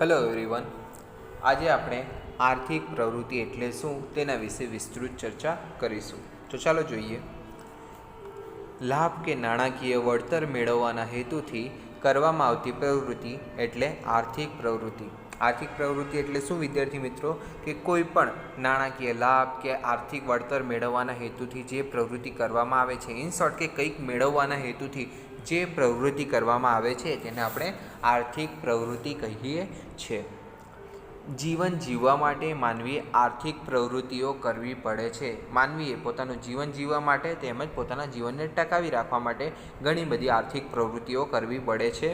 Hello everyone, આજે આપણે આર્થિક પ્રવૃત્તિ એટલે શું તેના વિશે વિસ્તૃત ચર્ચા કરીશું. તો ચાલો જોઈએ. લાભ કે નાણાકીય વળતર મેળવવાના હેતુથી કરવામાં આવતી પ્રવૃત્તિ એટલે આર્થિક પ્રવૃત્તિ. આર્થિક પ્રવૃત્તિ એટલે શું વિદ્યાર્થી મિત્રો? કે કોઈ પણ નાણાકીય લાભ કે આર્થિક વળતર મેળવવાના હેતુથી જે પ્રવૃત્તિ કરવામાં આવે છે, ઇન શોર્ટ કે કંઈક મેળવવાના હેતુથી જે પ્રવૃત્તિ કરવામાં આવે છે તેને આપણે આર્થિક પ્રવૃત્તિ કહીએ છીએ. જીવન જીવવા માટે માનવીએ આર્થિક પ્રવૃત્તિઓ કરવી પડે છે. માનવીએ પોતાનું જીવન જીવવા માટે તેમજ પોતાના જીવનને ટકાવી રાખવા માટે ઘણી બધી આર્થિક પ્રવૃત્તિઓ કરવી પડે છે,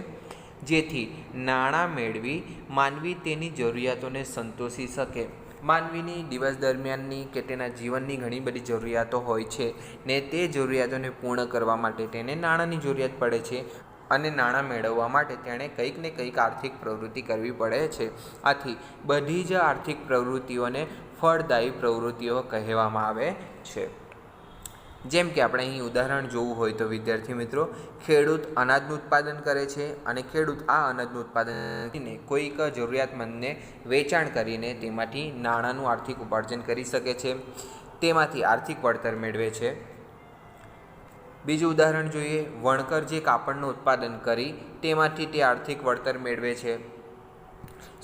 જેથી નાણાં મેળવી માનવી તેની જરૂરિયાતોને સંતોષી શકે. માનવીની દિવસ દરમિયાનની કે તેના જીવનની ઘણી બધી જરૂરિયાતો હોય છે ને તે જરૂરિયાતોને પૂર્ણ કરવા માટે તેને નાણાંની જરૂરિયાત પડે છે અને નાણાં મેળવવા માટે તેણે કંઈક ને કંઈક આર્થિક પ્રવૃત્તિ કરવી પડે છે. આથી બધી જ આર્થિક પ્રવૃત્તિઓને ફળદાયી પ્રવૃત્તિઓ કહેવામાં આવે છે. જેમ કે આપણે અહીં ઉદાહરણ જોવું હોય તો વિદ્યાર્થી મિત્રો, ખેડૂત અનાજનું ઉત્પાદન કરે છે અને ખેડૂત આ અનાજનું ઉત્પાદન કોઈક જરૂરિયાતમંદને વેચાણ કરીને તેમાંથી નાણાંનું આર્થિક ઉપાર્જન કરી શકે છે, તેમાંથી આર્થિક વળતર મેળવે છે. બીજું ઉદાહરણ જોઈએ. વણકર જે કાપડનું ઉત્પાદન કરી તેમાંથી તે આર્થિક વળતર મેળવે છે.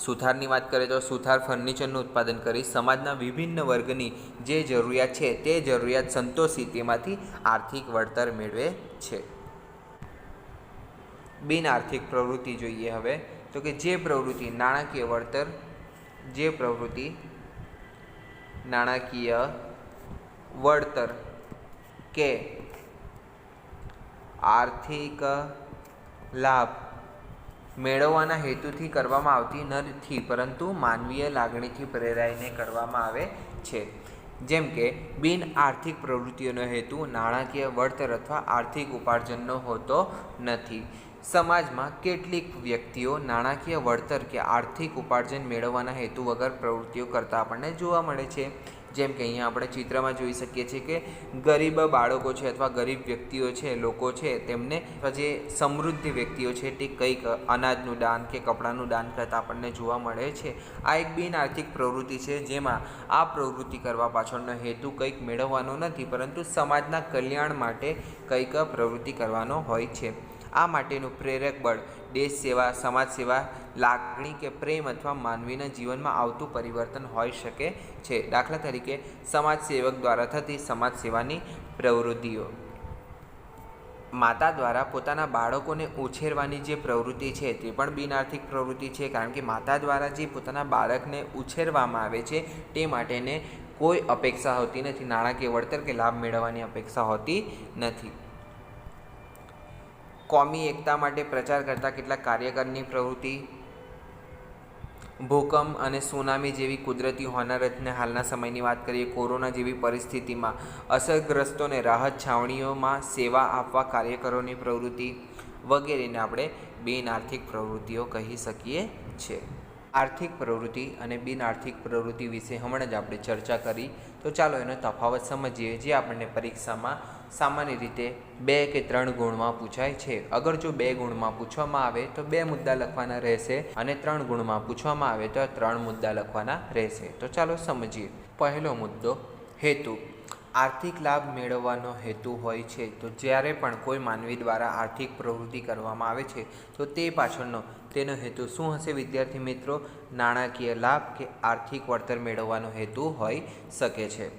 સુથારની વાત કરીએ તો સુથાર ફર્નિચરનું ઉત્પાદન કરી સમાજના વિભિન્ન વર્ગની જે જરૂરિયાત છે તે જરૂરિયાત સંતોષી તેમાંથી આર્થિક વળતર મેળવે છે. બિન આર્થિક પ્રવૃત્તિ જોઈએ હવે તો કે જે પ્રવૃત્તિ નાણાકીય વળતર કે આર્થિક લાભ મેળવવાના હેતુથી કરવામાં આવતી નથી, પરંતુ માનવીય લાગણીથી પ્રેરાઈને કરવામાં આવે છે. જેમ કે બિન આર્થિક પ્રવૃત્તિઓનો હેતુ નાણાકીય વળતર અથવા આર્થિક ઉપાર્જનનો હોતો નથી. સમાજમાં કેટલીક વ્યક્તિઓ નાણાકીય વળતર કે આર્થિક ઉપાર્જન મેળવવાના હેતુ વગર પ્રવૃત્તિઓ કરતા આપણને જોવા મળે છે. જેમ કે અહીંયા આપણે ચિત્રમાં જોઈ શકીએ છીએ કે ગરીબ બાળકો છે અથવા ગરીબ વ્યક્તિઓ છે, લોકો છે, તેમને જે સમૃદ્ધ વ્યક્તિઓ છે તે કંઈક અનાજનું દાન કે કપડાનું દાન કરતા આપણને જોવા મળે છે. આ એક બિન આર્થિક પ્રવૃત્તિ છે, જેમાં આ પ્રવૃત્તિ કરવા પાછળનો હેતુ કંઈક મેળવવાનો નથી, પરંતુ સમાજના કલ્યાણ માટે કંઈક પ્રવૃત્તિ કરવાનો હોય છે. આ માટેનું પ્રેરક બળ દેશ સેવા, સમાજ સેવા, લાગણી કે પ્રેમ અથવા માનવીના જીવનમાં આવતું પરિવર્તન હોઈ શકે છે. દાખલા તરીકે સમાજ સેવક દ્વારા થતી સમાજ સેવાની પ્રવૃત્તિઓ. માતા દ્વારા પોતાના બાળકોને ઉછેરવાની જે પ્રવૃત્તિ છે તે પણ બિન આર્થિક પ્રવૃત્તિ છે, કારણ કે માતા દ્વારા જે પોતાના બાળકને ઉછેરવામાં આવે છે તે માટેને કોઈ અપેક્ષા હોતી નથી, નાણાકીય વળતર કે લાભ મેળવવાની અપેક્ષા હોતી નથી. કોમી એકતા માટે પ્રચાર કરતા કેટલાક કાર્યકરની પ્રવૃત્તિ. ભૂકંપ અને સુનામી જેવી કુદરતી હોનારતને હાલના સમયની વાત કરીએ, કોરોના જેવી પરિસ્થિતિમાં અસરગ્રસ્તોને રાહત છાવણીઓમાં સેવા આપવા કાર્યકરોની પ્રવૃત્તિ વગેરેને આપણે બિન આર્થિક પ્રવૃત્તિઓ કહી શકીએ છીએ. આર્થિક પ્રવૃત્તિ અને બિન આર્થિક પ્રવૃત્તિ વિશે હમણાં જ આપણે ચર્ચા કરી, તો ચાલો એનો તફાવત સમજીએ, જે આપણને પરીક્ષામાં સામાન્ય રીતે 2 કે 3 ગુણમાં પૂછાય છે. અગર જો 2 ગુણમાં પૂછવામાં આવે તો 2 મુદ્દા લખવાના રહેશે અને 3 ગુણમાં પૂછવામાં આવે તો 3 મુદ્દા લખવાના રહેશે. તો ચાલો સમજીએ. પહેલો મુદ્દો, હેતુ. આર્થિક લાભ મેળવવાનો હેતુ હોય છે. તો જ્યારે પણ કોઈ માનવી દ્વારા આર્થિક પ્રવૃત્તિ કરવામાં આવે છે તો તે પાછળનો તેનો હેતુ શું હશે વિદ્યાર્થી મિત્રો? નાણાકીય લાભ કે આર્થિક વળતર મેળવવાનો હેતુ હોઈ શકે છે.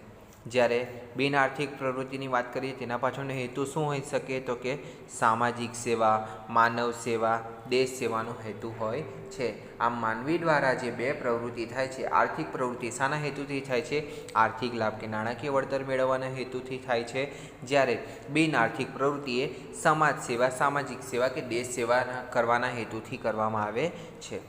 જ્યારે બિન આર્થિક પ્રવૃત્તિની વાત કરીએ તેના પાછળનો હેતુ શું હોઈ શકે? તો કે સામાજિક સેવા, માનવ સેવા, દેશ સેવાનો હેતુ હોય છે. આમ માનવી દ્વારા જે 2 પ્રવૃત્તિ થાય છે, આર્થિક પ્રવૃત્તિ શાના હેતુથી થાય છે? આર્થિક લાભ કે નાણાકીય વળતર મેળવવાના હેતુથી થાય છે. જ્યારે બિન આર્થિક પ્રવૃત્તિ એ સમાજ સેવા, સામાજિક સેવા કે દેશ સેવા કરવાના હેતુથી કરવામાં આવે છે.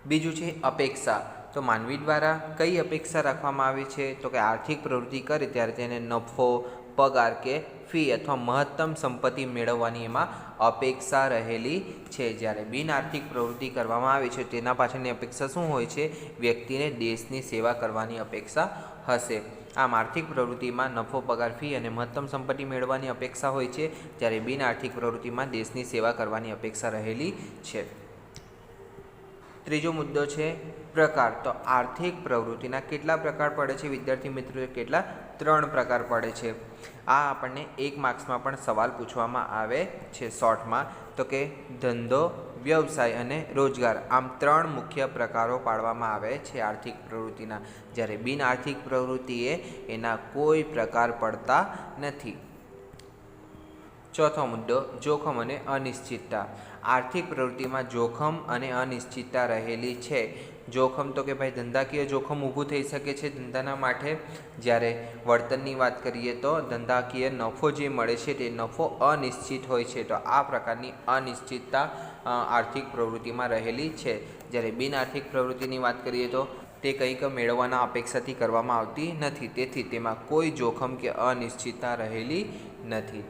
બીજું છે અપેક્ષા. તો માનવી દ્વારા કઈ અપેક્ષા રાખવામાં આવે છે? તો કે આર્થિક પ્રવૃત્તિ કરે ત્યારે તેને નફો, પગાર કે ફી અથવા મહત્તમ સંપત્તિ મેળવવાની એમાં અપેક્ષા રહેલી છે. જ્યારે બિન આર્થિક પ્રવૃત્તિ કરવામાં આવે છે તેના પાછળની અપેક્ષા શું હોય છે? વ્યક્તિને દેશની સેવા કરવાની અપેક્ષા હશે. આમ આર્થિક પ્રવૃત્તિમાં નફો, પગાર, ફી અને મહત્તમ સંપત્તિ મેળવવાની અપેક્ષા હોય છે, જ્યારે બિન આર્થિક પ્રવૃત્તિમાં દેશની સેવા કરવાની અપેક્ષા રહેલી છે. ત્રીજો મુદ્દો છે પ્રકાર. તો આર્થિક પ્રવૃત્તિના કેટલા પ્રકાર પડે છે વિદ્યાર્થી મિત્રો? કેટલા? 3 પ્રકાર પડે છે. આ આપણને 1 માર્ક્સમાં પણ સવાલ પૂછવામાં આવે છે શોર્ટમાં. તો કે ધંધો, વ્યવસાય અને રોજગાર, આમ 3 મુખ્ય પ્રકારો પાડવામાં આવે છે આર્થિક પ્રવૃત્તિના. જ્યારે બિન આર્થિક પ્રવૃત્તિએ એના કોઈ પ્રકાર પડતા નથી. ચોથો મુદ્દો જોખમ અને અનિશ્ચિતતા. આર્થિક પ્રવૃત્તિમાં જોખમ અને અનિશ્ચિતતા રહેલી છે. જોખમ તો કે ભાઈ ધંધાકીય જોખમ ઊભું થઈ શકે છે ધંધાના માટે. જ્યારે વળતરની વાત કરીએ તો ધંધાકીય નફો જે મળે છે તે નફો અનિશ્ચિત હોય છે. તો આ પ્રકારની અનિશ્ચિતતા આર્થિક પ્રવૃત્તિમાં રહેલી છે. જ્યારે બિન આર્થિક પ્રવૃત્તિની વાત કરીએ તો તે કંઈક મેળવવાના અપેક્ષાથી કરવામાં આવતી નથી, તેથી તેમાં કોઈ જોખમ કે અનિશ્ચિતતા રહેલી નથી.